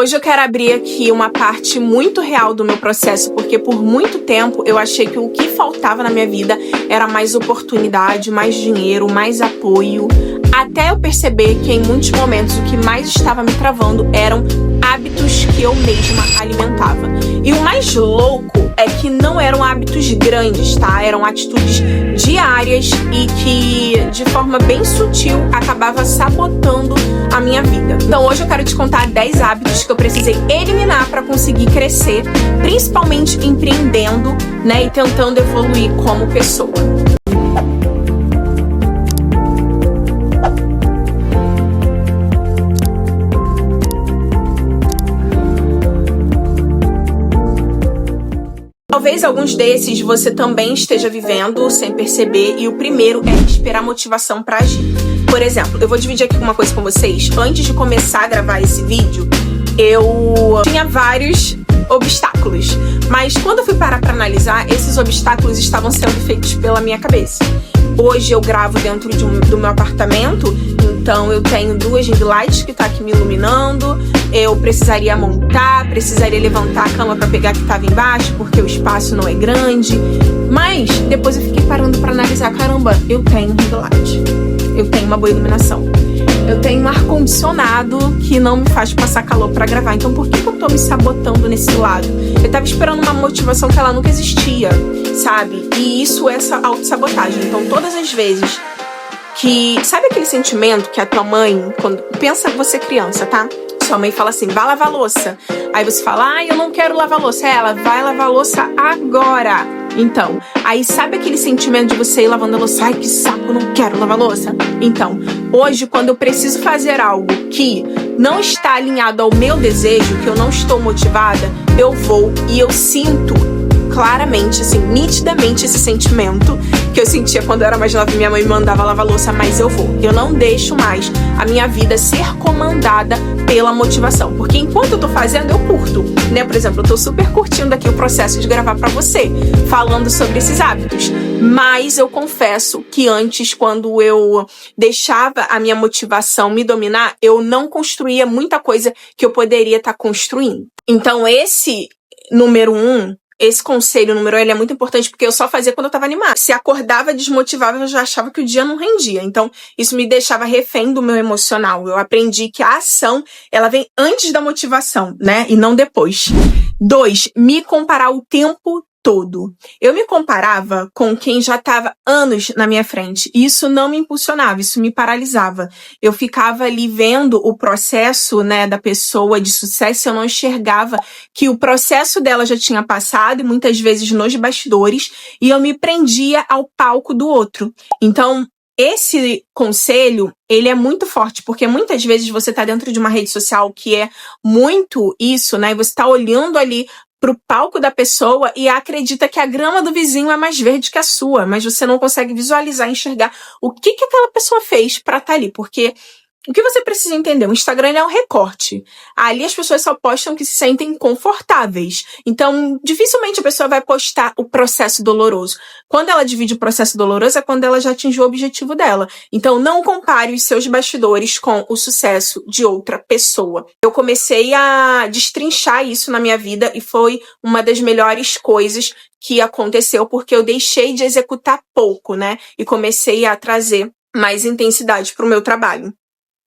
Hoje eu quero abrir aqui uma parte muito real do meu processo, porque por muito tempo eu achei que o que faltava na minha vida era mais oportunidade, mais dinheiro, mais apoio, até eu perceber que em muitos momentos o que mais estava me travando eram hábitos que eu mesma alimentava. E o mais louco é que não eram hábitos grandes, tá? Eram atitudes diárias e que, de forma bem sutil, acabava sabotando a minha vida. Então hoje eu quero te contar 10 hábitos que eu precisei eliminar para conseguir crescer, principalmente empreendendo, né, e tentando evoluir como pessoa. Talvez alguns desses você também esteja vivendo sem perceber, e o primeiro é esperar motivação para agir. Por exemplo, eu vou dividir aqui uma coisa com vocês. Antes de começar a gravar esse vídeo, eu tinha vários obstáculos, mas quando eu fui parar para analisar, esses obstáculos estavam sendo feitos pela minha cabeça. Hoje eu gravo dentro do meu apartamento, então eu tenho 2 ring lights que tá aqui me iluminando. Eu precisaria montar, precisaria levantar a cama para pegar que tava embaixo, porque o espaço não é grande. Mas depois eu fiquei parando para analisar, caramba, eu tenho ring light, eu tenho uma boa iluminação, eu tenho um ar-condicionado que não me faz passar calor para gravar. Então por que eu tô me sabotando nesse lado? Eu tava esperando uma motivação que ela nunca existia, sabe? E isso é essa autossabotagem. Então todas as vezes que... Sabe aquele sentimento que a tua mãe, quando pensa você criança, tá? Sua mãe fala assim, vai lavar louça. Aí você fala, eu não quero lavar louça. Ela, vai lavar louça agora. Então, aí sabe aquele sentimento de você ir lavando a louça? Ai, que saco, não quero lavar louça. Então, hoje, quando eu preciso fazer algo que não está alinhado ao meu desejo, que eu não estou motivada, eu vou e eu sinto claramente, assim, nitidamente esse sentimento que eu sentia quando eu era mais nova e minha mãe me mandava lavar louça, mas eu vou. Eu não deixo mais a minha vida ser comandada pela motivação, porque enquanto eu tô fazendo, eu curto, né? Por exemplo, eu tô super curtindo aqui o processo de gravar pra você, falando sobre esses hábitos, mas eu confesso que antes, quando eu deixava a minha motivação me dominar, eu não construía muita coisa que eu poderia estar construindo. Então esse número 1, esse conselho número 1, ele é muito importante, porque eu só fazia quando eu tava animada. Se acordava desmotivada, eu já achava que o dia não rendia. Então, isso me deixava refém do meu emocional. Eu aprendi que a ação, ela vem antes da motivação, né? E não depois. 2, me comparar o tempo todo. Eu me comparava com quem já estava anos na minha frente. E isso não me impulsionava, isso me paralisava. Eu ficava ali vendo o processo, né, da pessoa de sucesso, eu não enxergava que o processo dela já tinha passado, e muitas vezes nos bastidores, e eu me prendia ao palco do outro. Então, esse conselho, ele é muito forte, porque muitas vezes você tá dentro de uma rede social que é muito isso, né, e você tá olhando ali pro palco da pessoa e acredita que a grama do vizinho é mais verde que a sua, mas você não consegue visualizar, enxergar o que aquela pessoa fez pra estar ali, porque o que você precisa entender, o Instagram é um recorte. Ali as pessoas só postam que se sentem confortáveis. Então, dificilmente a pessoa vai postar o processo doloroso. Quando ela divide o processo doloroso é quando ela já atingiu o objetivo dela. Então, não compare os seus bastidores com o sucesso de outra pessoa. Eu comecei a destrinchar isso na minha vida e foi uma das melhores coisas que aconteceu, porque eu deixei de executar pouco, né? E comecei a trazer mais intensidade para o meu trabalho.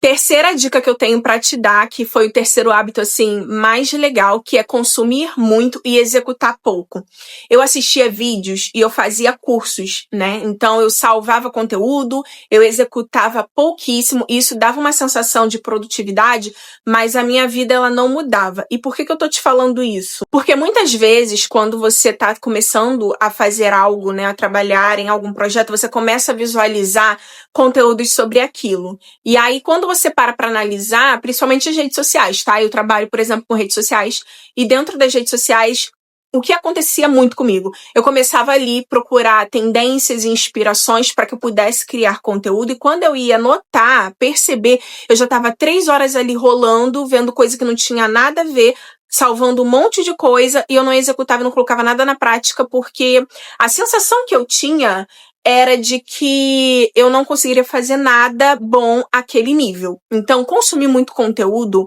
Terceira dica que eu tenho pra te dar, que foi o terceiro hábito, assim, mais legal, que é consumir muito e executar pouco. Eu assistia vídeos e eu fazia cursos, né? Então eu salvava conteúdo, eu executava pouquíssimo, e isso dava uma sensação de produtividade, mas a minha vida, ela não mudava. E por que eu tô te falando isso? Porque muitas vezes, quando você tá começando a fazer algo, né, a trabalhar em algum projeto, você começa a visualizar conteúdos sobre aquilo. E aí, quando você para analisar, principalmente as redes sociais, tá? Eu trabalho, por exemplo, com redes sociais, e dentro das redes sociais, o que acontecia muito comigo? Eu começava ali procurar tendências e inspirações para que eu pudesse criar conteúdo, e quando eu ia notar, perceber, eu já estava 3 horas ali rolando, vendo coisa que não tinha nada a ver, salvando um monte de coisa, e eu não executava, não colocava nada na prática, porque a sensação que eu tinha era de que eu não conseguiria fazer nada bom àquele nível. Então, consumir muito conteúdo,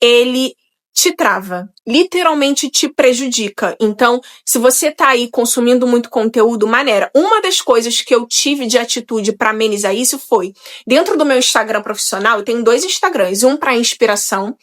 ele te trava, literalmente te prejudica. Então, se você tá aí consumindo muito conteúdo, maneira, uma das coisas que eu tive de atitude pra amenizar isso foi, dentro do meu Instagram profissional, eu tenho 2 Instagrams, um pra inspiração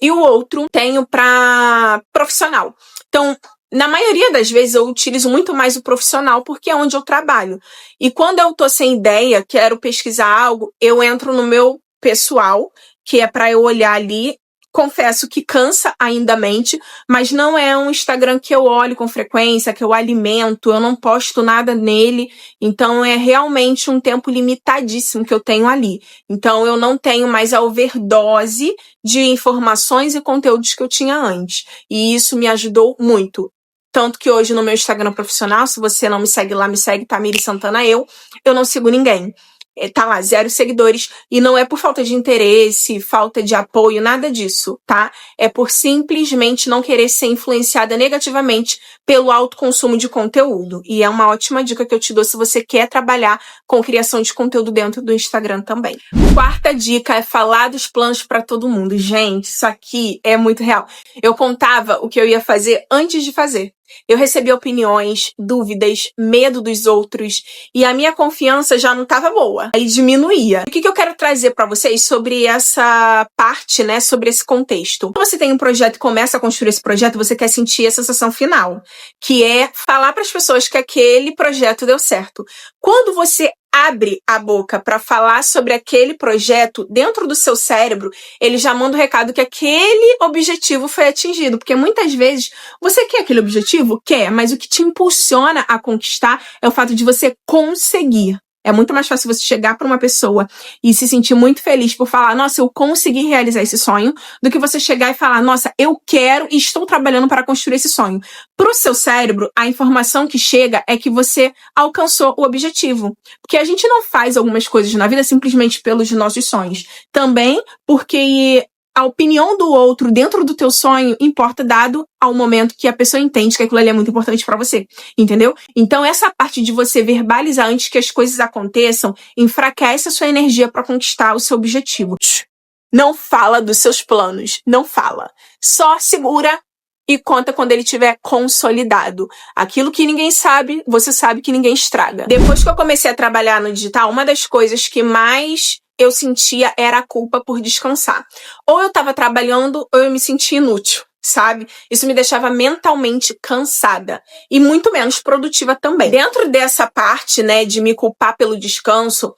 e o outro tenho pra profissional. Então, na maioria das vezes eu utilizo muito mais o profissional porque é onde eu trabalho. E quando eu tô sem ideia, quero pesquisar algo, eu entro no meu pessoal, que é pra eu olhar ali. Confesso que cansa ainda a mente, mas não é um Instagram que eu olho com frequência, que eu alimento, eu não posto nada nele, então é realmente um tempo limitadíssimo que eu tenho ali. Então eu não tenho mais a overdose de informações e conteúdos que eu tinha antes. E isso me ajudou muito. Tanto que hoje no meu Instagram profissional, se você não me segue lá, me segue, Tamires Santana eu não sigo ninguém. Tá lá, 0 seguidores, e não é por falta de interesse, falta de apoio, nada disso, tá? É por simplesmente não querer ser influenciada negativamente pelo alto consumo de conteúdo. E é uma ótima dica que eu te dou se você quer trabalhar com criação de conteúdo dentro do Instagram também. Quarta dica é falar dos planos pra todo mundo. Gente, isso aqui é muito real. Eu contava o que eu ia fazer antes de fazer. Eu recebi opiniões, dúvidas, medo dos outros e a minha confiança já não estava boa. Aí diminuía. O que eu quero trazer para vocês sobre essa parte, né, sobre esse contexto? Quando você tem um projeto e começa a construir esse projeto, você quer sentir a sensação final, que é falar para as pessoas que aquele projeto deu certo. Quando você abre a boca para falar sobre aquele projeto, dentro do seu cérebro, ele já manda o recado que aquele objetivo foi atingido. Porque muitas vezes você quer aquele objetivo? Quer, mas o que te impulsiona a conquistar é o fato de você conseguir. É muito mais fácil você chegar para uma pessoa e se sentir muito feliz por falar, nossa, eu consegui realizar esse sonho, do que você chegar e falar, nossa, eu quero e estou trabalhando para construir esse sonho. Para o seu cérebro, a informação que chega é que você alcançou o objetivo. Porque a gente não faz algumas coisas na vida simplesmente pelos nossos sonhos. Também porque a opinião do outro dentro do teu sonho importa dado ao momento que a pessoa entende que aquilo ali é muito importante pra você, entendeu? Então essa parte de você verbalizar antes que as coisas aconteçam enfraquece a sua energia pra conquistar o seu objetivo. Não fala dos seus planos, não fala. Só segura e conta quando ele estiver consolidado. Aquilo que ninguém sabe, você sabe que ninguém estraga. Depois que eu comecei a trabalhar no digital, uma das coisas que mais eu sentia era a culpa por descansar. Ou eu tava trabalhando, ou eu me sentia inútil, sabe? Isso me deixava mentalmente cansada e muito menos produtiva também. Dentro dessa parte, né, de me culpar pelo descanso,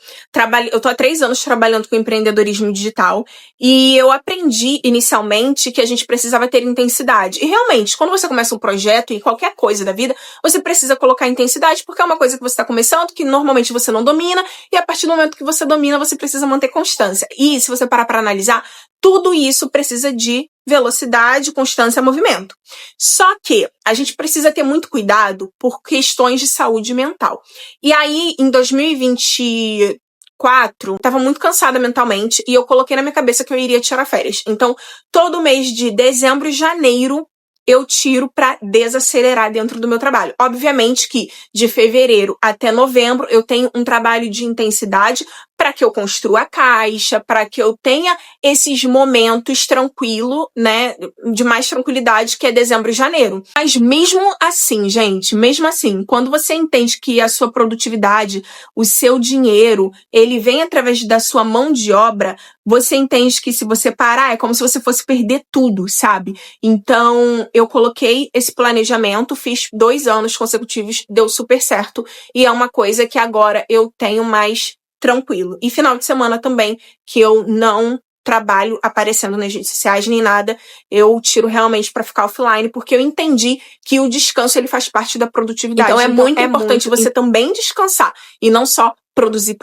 eu tô há 3 anos trabalhando com empreendedorismo digital e eu aprendi inicialmente que a gente precisava ter intensidade. E realmente, quando você começa um projeto e qualquer coisa da vida, você precisa colocar intensidade porque é uma coisa que você tá começando, que normalmente você não domina, e a partir do momento que você domina, você precisa manter constância. E se você parar para analisar, tudo isso precisa de velocidade, constância, movimento. Só que a gente precisa ter muito cuidado por questões de saúde mental. E aí, em 2024, estava muito cansada mentalmente e eu coloquei na minha cabeça que eu iria tirar férias. Então, todo mês de dezembro e janeiro, eu tiro para desacelerar dentro do meu trabalho. Obviamente que de fevereiro até novembro eu tenho um trabalho de intensidade para que eu construa a caixa, para que eu tenha esses momentos tranquilo, né, de mais tranquilidade, que é dezembro e janeiro. Mas mesmo assim, gente, mesmo assim, quando você entende que a sua produtividade, o seu dinheiro, ele vem através da sua mão de obra, você entende que se você parar, é como se você fosse perder tudo, sabe? Então, eu coloquei esse planejamento, fiz 2 anos consecutivos, deu super certo, e é uma coisa que agora eu tenho mais tranquilo. E final de semana também, que eu não trabalho aparecendo nas redes sociais nem nada, eu tiro realmente para ficar offline, porque eu entendi que o descanso ele faz parte da produtividade. Então é muito importante você também descansar e não só produzir.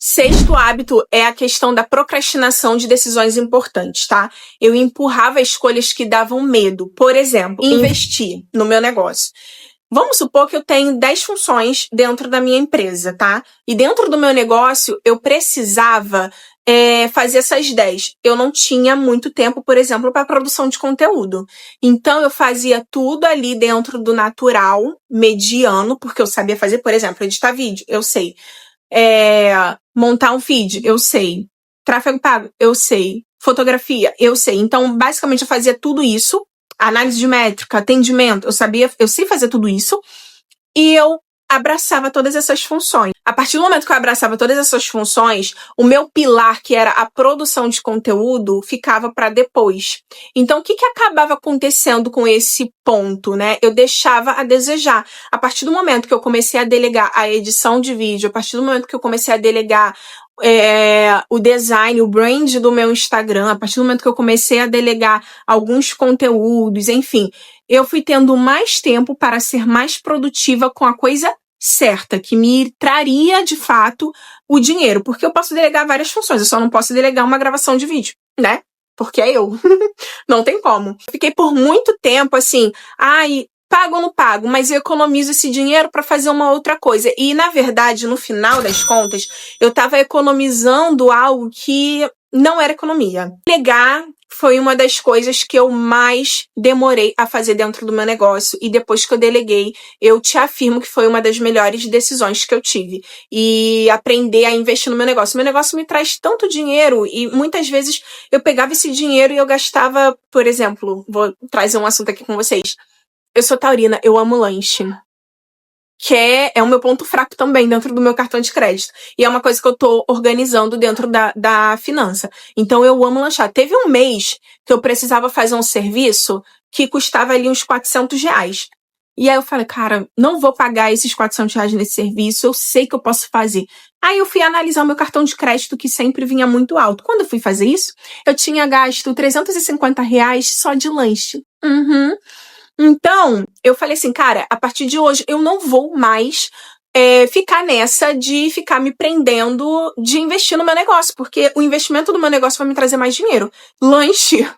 6º hábito é a questão da procrastinação de decisões importantes, tá? Eu empurrava escolhas que davam medo. Por exemplo, investir no meu negócio. Vamos supor que eu tenho 10 funções dentro da minha empresa, tá? E dentro do meu negócio, eu precisava fazer essas 10. Eu não tinha muito tempo, por exemplo, para produção de conteúdo. Então, eu fazia tudo ali dentro do natural, mediano, porque eu sabia fazer, por exemplo, editar vídeo, eu sei. Montar um feed, eu sei. Tráfego pago, eu sei. fotografia, eu sei. Então, basicamente, eu fazia tudo isso. Análise de métrica, atendimento, eu sei fazer tudo isso. E eu abraçava todas essas funções. A partir do momento que eu abraçava todas essas funções, o meu pilar, que era a produção de conteúdo, ficava para depois. Então, o que acabava acontecendo com esse ponto, né? Eu deixava a desejar. A partir do momento que eu comecei a delegar a edição de vídeo, a partir do momento que eu comecei a delegar o design, o brand do meu Instagram, a partir do momento que eu comecei a delegar alguns conteúdos, enfim, eu fui tendo mais tempo para ser mais produtiva com a coisa certa, que me traria, de fato, o dinheiro. Porque eu posso delegar várias funções, eu só não posso delegar uma gravação de vídeo, né? Porque é eu. Não tem como. Fiquei por muito tempo assim, pago ou não pago, mas eu economizo esse dinheiro para fazer uma outra coisa. E, na verdade, no final das contas, eu tava economizando algo que não era economia. Delegar foi uma das coisas que eu mais demorei a fazer dentro do meu negócio. E depois que eu deleguei, eu te afirmo que foi uma das melhores decisões que eu tive. E aprender a investir no meu negócio. Meu negócio me traz tanto dinheiro e muitas vezes eu pegava esse dinheiro e eu gastava, por exemplo, vou trazer um assunto aqui com vocês. Eu sou taurina, eu amo lanche. Que é o meu ponto fraco também dentro do meu cartão de crédito. E é uma coisa que eu tô organizando dentro da finança. Então eu amo lanchar. Teve um mês que eu precisava fazer um serviço que custava ali uns R$400. E aí eu falei, cara, não vou pagar esses R$400 nesse serviço, eu sei que eu posso fazer. Aí eu fui analisar o meu cartão de crédito, que sempre vinha muito alto. Quando eu fui fazer isso, eu tinha gasto R$350 só de lanche. Então, eu falei assim, cara, a partir de hoje eu não vou mais ficar nessa de ficar me prendendo de investir no meu negócio, porque o investimento do meu negócio vai me trazer mais dinheiro. Lanche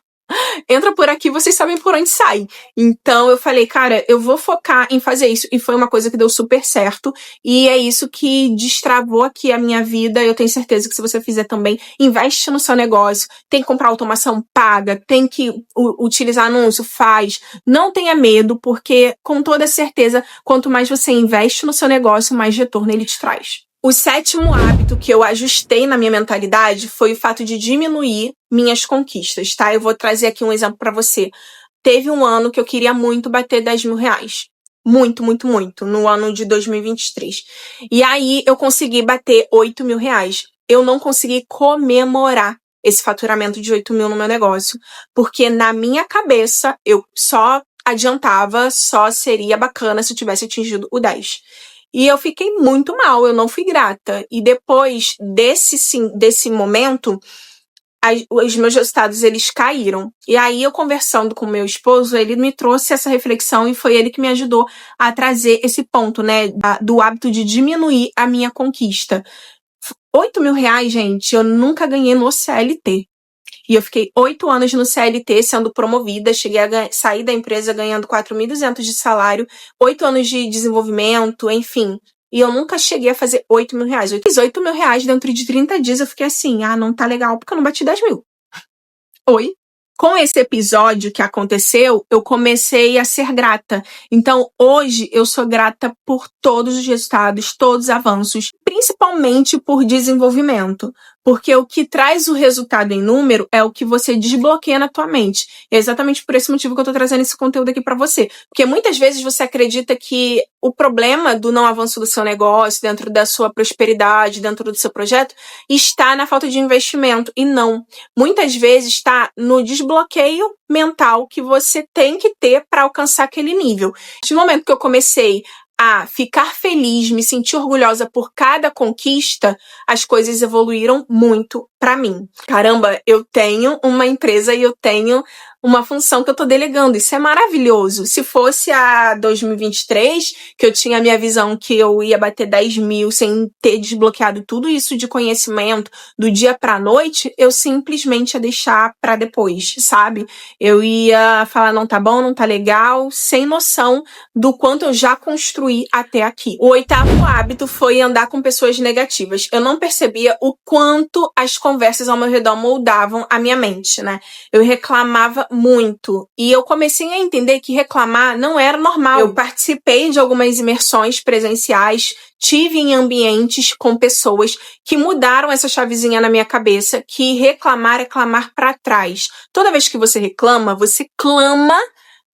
entra por aqui, vocês sabem por onde sai. Então eu falei, cara, eu vou focar em fazer isso. E foi uma coisa que deu super certo. E é isso que destravou aqui a minha vida. Eu tenho certeza que se você fizer também, investe no seu negócio. Tem que comprar automação, paga. Tem que utilizar anúncio, faz. Não tenha medo, porque com toda certeza, quanto mais você investe no seu negócio, mais retorno ele te traz. O 7º hábito que eu ajustei na minha mentalidade foi o fato de diminuir minhas conquistas, tá? Eu vou trazer aqui um exemplo pra você. Teve um ano que eu queria muito bater R$10.000. Muito, muito, muito. No ano de 2023. E aí eu consegui bater R$8.000. Eu não consegui comemorar esse faturamento de 8 mil no meu negócio. Porque na minha cabeça eu só adiantava, só seria bacana se eu tivesse atingido o 10. E eu fiquei muito mal, eu não fui grata. E depois desse momento, os meus resultados, eles caíram. E aí, eu conversando com meu esposo, ele me trouxe essa reflexão e foi ele que me ajudou a trazer esse ponto, né, do hábito de diminuir a minha conquista. R$8.000, gente, eu nunca ganhei no CLT. E eu fiquei 8 anos no CLT sendo promovida, cheguei a sair da empresa ganhando 4.200 de salário, 8 anos de desenvolvimento, enfim. E eu nunca cheguei a fazer R$8.000. Eu fiz R$8.000 dentro de 30 dias, eu fiquei assim, não tá legal porque eu não bati 10 mil. Oi? Com esse episódio que aconteceu, eu comecei a ser grata. Então, hoje, eu sou grata por todos os resultados, todos os avanços, principalmente por desenvolvimento. Porque o que traz o resultado em número é o que você desbloqueia na tua mente. É exatamente por esse motivo que eu tô trazendo esse conteúdo aqui pra você. Porque muitas vezes você acredita que o problema do não avanço do seu negócio, dentro da sua prosperidade, dentro do seu projeto, está na falta de investimento. E não. Muitas vezes está no desbloqueio mental que você tem que ter para alcançar aquele nível. No momento que eu comecei a ficar feliz, me sentir orgulhosa por cada conquista, as coisas evoluíram muito pra mim. Caramba, eu tenho uma empresa e eu tenho uma função que eu tô delegando. Isso é maravilhoso. Se fosse a 2023, que eu tinha a minha visão que eu ia bater 10 mil sem ter desbloqueado tudo isso de conhecimento do dia pra noite, eu simplesmente ia deixar pra depois, sabe? Eu ia falar, não tá bom, não tá legal, sem noção do quanto eu já construí até aqui. O 8º hábito foi andar com pessoas negativas. Eu não percebia o quanto as conversas ao meu redor moldavam a minha mente, né? Eu reclamava muito. E eu comecei a entender que reclamar não era normal. Eu participei de algumas imersões presenciais, tive em ambientes com pessoas que mudaram essa chavezinha na minha cabeça, que reclamar é clamar para trás. Toda vez que você reclama, você clama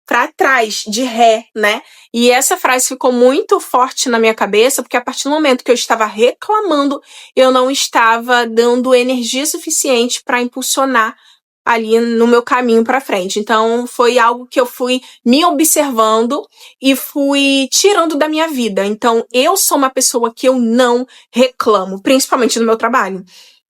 para trás, de ré, né? E essa frase ficou muito forte na minha cabeça, porque a partir do momento que eu estava reclamando, eu não estava dando energia suficiente para impulsionar ali no meu caminho para frente. Então, foi algo que eu fui me observando e fui tirando da minha vida. Então, eu sou uma pessoa que eu não reclamo, principalmente no meu trabalho.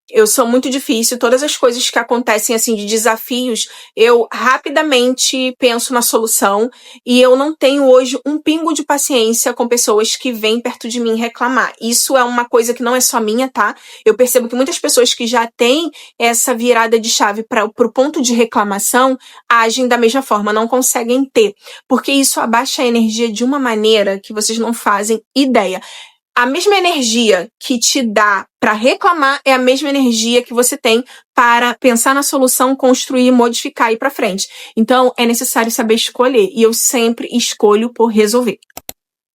Eu sou muito difícil, todas as coisas que acontecem assim de desafios, eu rapidamente penso na solução e eu não tenho hoje um pingo de paciência com pessoas que vêm perto de mim reclamar. Isso é uma coisa que não é só minha, tá? Eu percebo que muitas pessoas que já têm essa virada de chave para o ponto de reclamação agem da mesma forma, não conseguem ter, porque isso abaixa a energia de uma maneira que vocês não fazem ideia. A mesma energia que te dá para reclamar é a mesma energia que você tem para pensar na solução, construir, modificar e ir para frente. Então, é necessário saber escolher. E eu sempre escolho por resolver.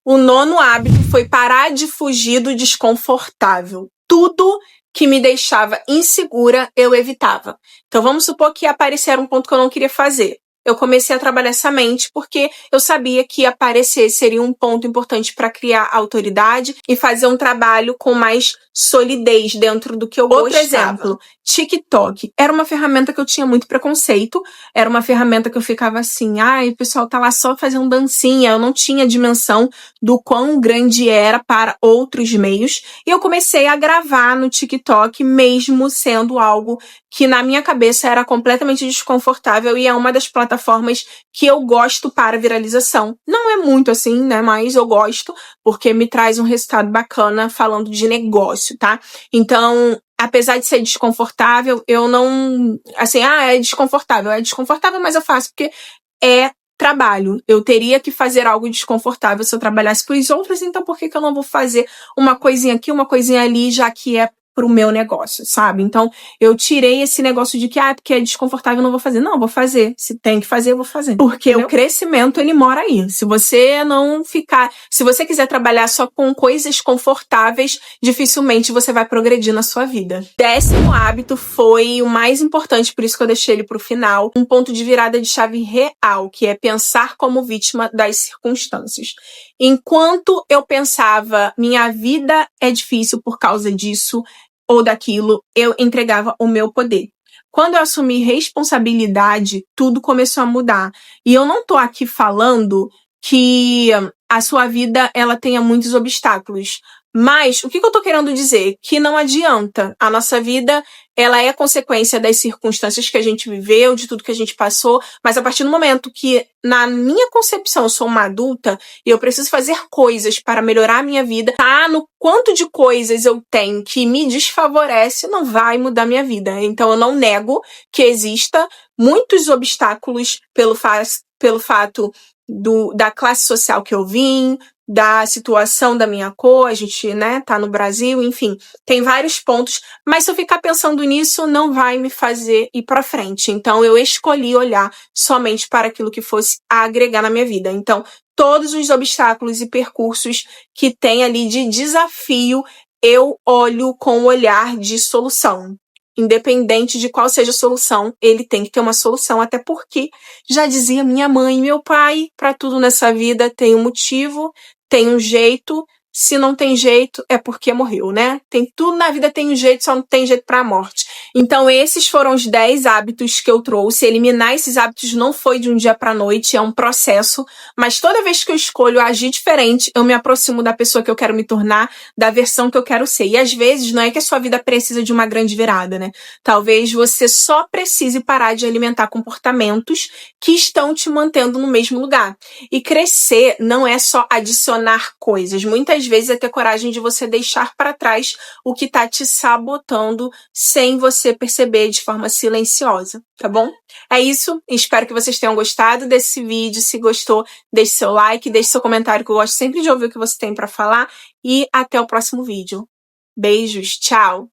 O 9º hábito foi parar de fugir do desconfortável. Tudo que me deixava insegura, eu evitava. Então, vamos supor que aparecer um ponto que eu não queria fazer. Eu comecei a trabalhar essa mente porque eu sabia que aparecer seria um ponto importante para criar autoridade e fazer um trabalho com mais solidez dentro do que eu gostava. Outro exemplo, TikTok. Era uma ferramenta que eu tinha muito preconceito, era uma ferramenta que eu ficava assim, o pessoal tá lá só fazendo dancinha, eu não tinha dimensão do quão grande era para outros meios, e eu comecei a gravar no TikTok mesmo sendo algo que na minha cabeça era completamente desconfortável e é uma das plataformas que eu gosto para viralização. Não é muito assim, né, mas eu gosto porque me traz um resultado bacana falando de negócio, tá? Então, apesar de ser desconfortável, eu não... Assim, é desconfortável, mas eu faço porque é trabalho. Eu teria que fazer algo desconfortável se eu trabalhasse para os outros, então por que eu não vou fazer uma coisinha aqui, uma coisinha ali, já que é pro meu negócio, sabe? Então, eu tirei esse negócio de que, porque é desconfortável, eu não vou fazer. Não, vou fazer. Se tem que fazer, eu vou fazer. Porque o crescimento, ele mora aí. Se você quiser trabalhar só com coisas confortáveis, dificilmente você vai progredir na sua vida. 10º hábito foi o mais importante, por isso que eu deixei ele pro final. Um ponto de virada de chave real, que é pensar como vítima das circunstâncias. Enquanto eu pensava, minha vida é difícil por causa disso ou daquilo, eu entregava o meu poder. Quando eu assumi responsabilidade, tudo começou a mudar. E eu não tô aqui falando que a sua vida ela tenha muitos obstáculos. Mas o que eu tô querendo dizer? Que não adianta. A nossa vida, ela é consequência das circunstâncias que a gente viveu, de tudo que a gente passou, mas a partir do momento que, na minha concepção, eu sou uma adulta e eu preciso fazer coisas para melhorar a minha vida, no quanto de coisas eu tenho que me desfavorece, não vai mudar minha vida. Então eu não nego que exista muitos obstáculos pelo fato da classe social que eu vim, da situação da minha cor, a gente, né, tá no Brasil, enfim, tem vários pontos, mas se eu ficar pensando nisso, não vai me fazer ir pra frente. Então, eu escolhi olhar somente para aquilo que fosse agregar na minha vida. Então, todos os obstáculos e percursos que tem ali de desafio, eu olho com um olhar de solução. Independente de qual seja a solução, ele tem que ter uma solução, até porque, já dizia minha mãe e meu pai, para tudo nessa vida tem um motivo, tem um jeito, se não tem jeito é porque morreu, né? Tudo na vida tem um jeito, só não tem jeito pra morte. Então esses foram os 10 hábitos que eu trouxe. Eliminar esses hábitos não foi de um dia pra noite, é um processo, mas toda vez que eu escolho agir diferente, eu me aproximo da pessoa que eu quero me tornar, da versão que eu quero ser. E às vezes não é que a sua vida precisa de uma grande virada, né? Talvez você só precise parar de alimentar comportamentos que estão te mantendo no mesmo lugar. E crescer não é só adicionar coisas. Muitas vezes é ter coragem de você deixar para trás o que tá te sabotando sem você perceber de forma silenciosa, tá bom? É isso, espero que vocês tenham gostado desse vídeo. Se gostou, deixe seu like, deixe seu comentário, que eu gosto sempre de ouvir o que você tem para falar, e até o próximo vídeo. Beijos, tchau!